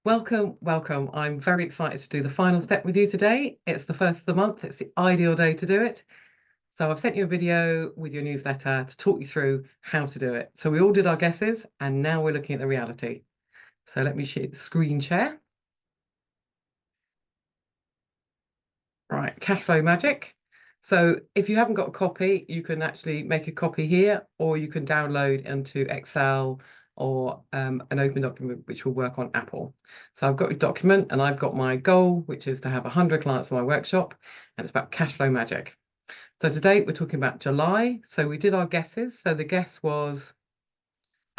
Welcome, welcome. I'm very excited to do the final step with you today. It's the first of the month. It's the ideal day to do it. So I've sent you a video with your newsletter to talk you through how to do it. So we all did our guesses and now we're looking at the reality. So let me screen share. Right, Cashflow Magic. So if you haven't got a copy, you can actually make a copy here, or you can download into Excel or an open document, which will work on Apple. So I've got a document and I've got my goal, which is to have 100 clients in my workshop, and it's about Cashflow Magic. So today we're talking about July. So we did our guesses. So the guess was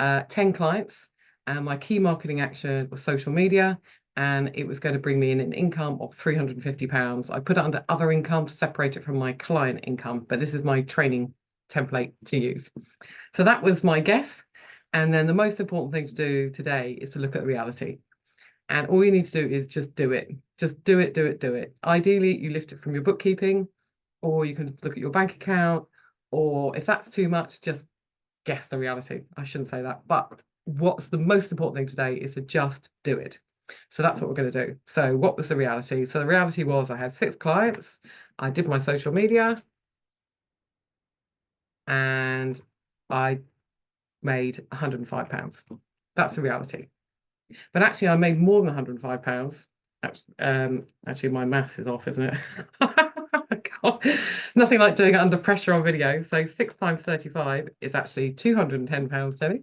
10 clients, and my key marketing action was social media, and it was going to bring me in an income of £350. I put it under other income to separate it from my client income, but this is my training template to use. So that was my guess. And then the most important thing to do today is to look at reality. And all you need to do is just do it. Just do it, do it, do it. Ideally, you lift it from your bookkeeping, or you can look at your bank account, or if that's too much, just guess the reality. I shouldn't say that, but what's the most important thing today is to just do it. So that's what we're going to do. So what was the reality? So the reality was I had 6 clients. I did my social media and I made £105. That's the reality. But actually I made more than £105. Actually my maths is off, isn't it? God. Nothing like doing it under pressure on video. So 6 times 35 is actually £210, Jenny.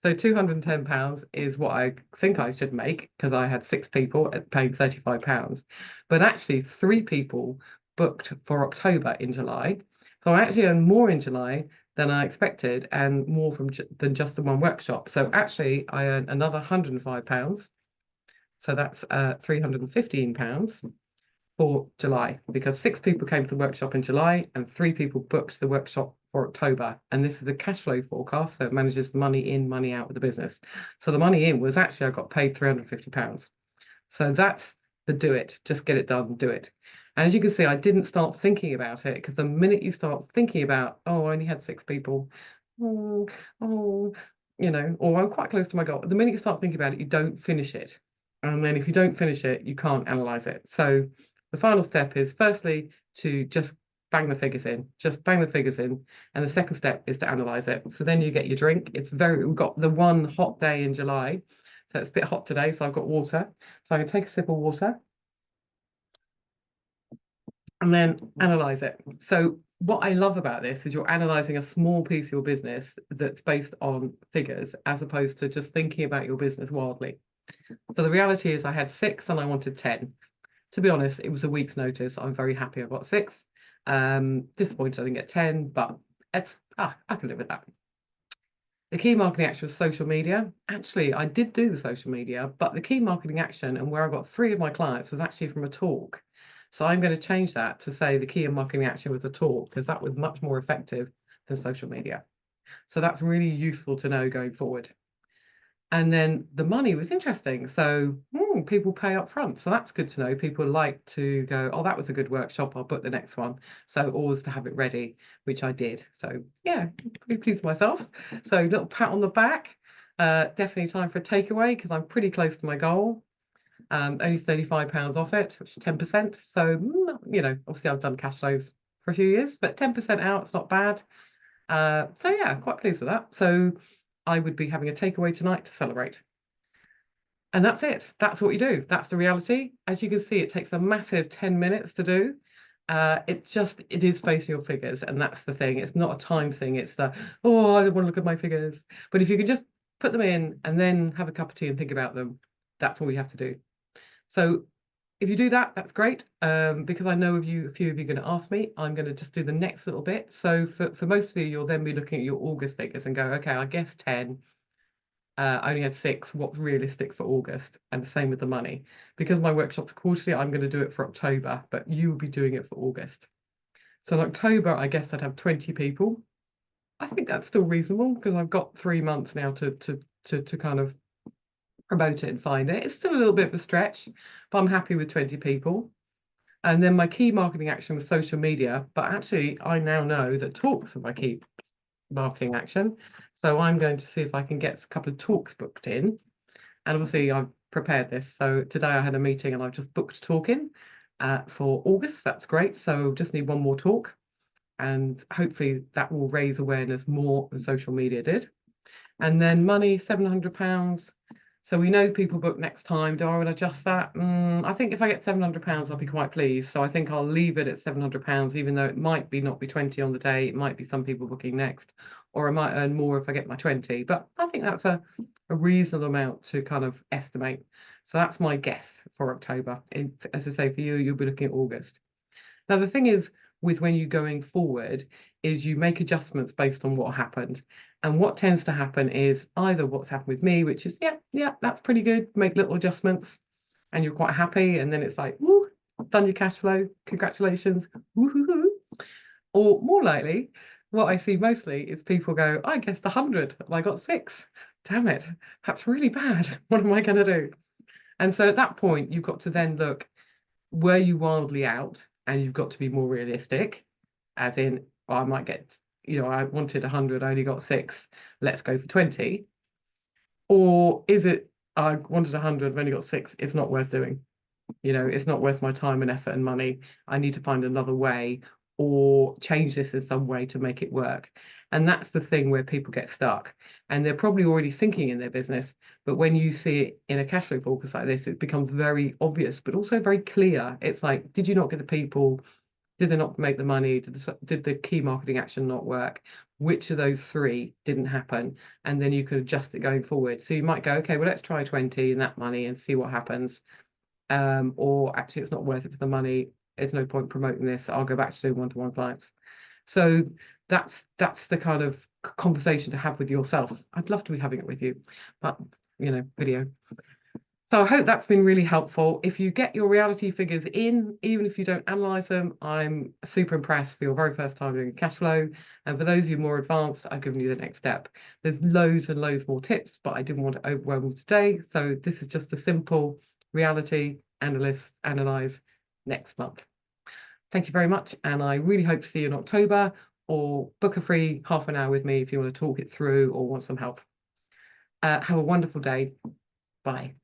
So £210 is what I think I should make, because I had 6 people paying £35. But actually 3 people booked for October in July. So I actually earned more in July than I expected, and more than just the one workshop. So actually I earned another £105. So that's £315 for July, because 6 people came to the workshop in July and 3 people booked the workshop for October. And this is a cash flow forecast, so it manages the money in, money out of the business. So the money in was actually I got paid £350. So that's the do it. Just get it done, do it. And as you can see, I didn't start thinking about it, because the minute you start thinking about, oh, I only had 6 people, oh, or I'm quite close to my goal. The minute you start thinking about it, you don't finish it. And then if you don't finish it, you can't analyze it. So the final step is firstly to just bang the figures in, And the second step is to analyze it. So then you get your drink. We've got the one hot day in July. So it's a bit hot today, so I've got water. So I can take a sip of water and then analyze it. So what I love about this is you're analyzing a small piece of your business that's based on figures, as opposed to just thinking about your business wildly. So the reality is I had 6 and I wanted 10. To be honest, it was a week's notice. I'm very happy I got 6. Disappointed I didn't get 10, but I can live with that. The key marketing action was social media. Actually, I did do the social media, but the key marketing action, and where I got 3 of my clients, was actually from a talk. So I'm going to change that to say the key marketing action was a talk, because that was much more effective than social media. So that's really useful to know going forward. And then the money was interesting. So people pay up front. So that's good to know. People like to go, oh, that was a good workshop, I'll book the next one. So always to have it ready, which I did. So yeah, pretty pleased with myself. So little pat on the back. Definitely time for a takeaway, because I'm pretty close to my goal. Only £35 off it, which is 10%. So, obviously I've done Cashflows for a few years, but 10% out, it's not bad. So yeah, quite pleased with that. So I would be having a takeaway tonight to celebrate. And that's it. That's what you do. That's the reality. As you can see, it takes a massive 10 minutes to do. It is facing your figures, and that's the thing. It's not a time thing. It's I don't want to look at my figures. But if you can just put them in and then have a cup of tea and think about them, that's all you have to do. So if you do that, that's great, because I know a few of you are going to ask me. I'm going to just do the next little bit. So for most of you, you'll then be looking at your August figures and go, okay, I guess 10. I only had 6. What's realistic for August? And the same with the money. Because my workshop's quarterly, I'm going to do it for October, but you will be doing it for August. So in October, I guess I'd have 20 people. I think that's still reasonable, because I've got 3 months now to kind of promote it and find it. It's still a little bit of a stretch, but I'm happy with 20 people. And then my key marketing action was social media, but actually I now know that talks are my key marketing action. So I'm going to see if I can get a couple of talks booked in. And obviously I've prepared this. So today I had a meeting and I've just booked talking for August. That's great. So just need one more talk, and hopefully that will raise awareness more than social media did. And then money, £700. So we know people book next time. Do I want to adjust that? I think if I get £700, I'll be quite pleased. So I think I'll leave it at £700, even though it might be not be 20 on the day. It might be some people booking next, or I might earn more if I get my 20. But I think that's a reasonable amount to kind of estimate. So that's my guess for October. As I say, for you, you'll be looking at August. Now, the thing is, with when you're going forward, is you make adjustments based on what happened. And what tends to happen is either what's happened with me, which is, yeah, that's pretty good, make little adjustments, and you're quite happy. And then it's like, woo, done your cash flow, congratulations, woo-hoo-hoo. Or more likely, what I see mostly is people go, I guessed 100 and I got 6. Damn it, that's really bad. What am I going to do? And so at that point, you've got to then look, were you wildly out? And you've got to be more realistic, as in, well, I might get, I wanted 100, I only got 6, let's go for 20. Or is it, I wanted 100, I've only got 6, it's not worth doing. It's not worth my time and effort and money. I need to find another way or change this in some way to make it work. And that's the thing where people get stuck. And they're probably already thinking in their business, but when you see it in a cash flow forecast like this, it becomes very obvious, but also very clear. It's like, did you not get the people? Did they not make the money? Did the key marketing action not work? Which of those 3 didn't happen? And then you could adjust it going forward. So you might go, okay, well, let's try 20 and that money and see what happens. Or actually it's not worth it for the money. There's no point promoting this. I'll go back to doing one-to-one clients. So that's the kind of conversation to have with yourself. I'd love to be having it with you, but video. So I hope that's been really helpful. If you get your reality figures in, even if you don't analyze them, I'm super impressed for your very first time doing cash flow. And for those of you more advanced, I've given you the next step. There's loads and loads more tips, but I didn't want to overwhelm you today. So this is just a simple reality, analyze next month. Thank you very much. And I really hope to see you in October, or book a free half an hour with me if you want to talk it through or want some help. Have a wonderful day. Bye.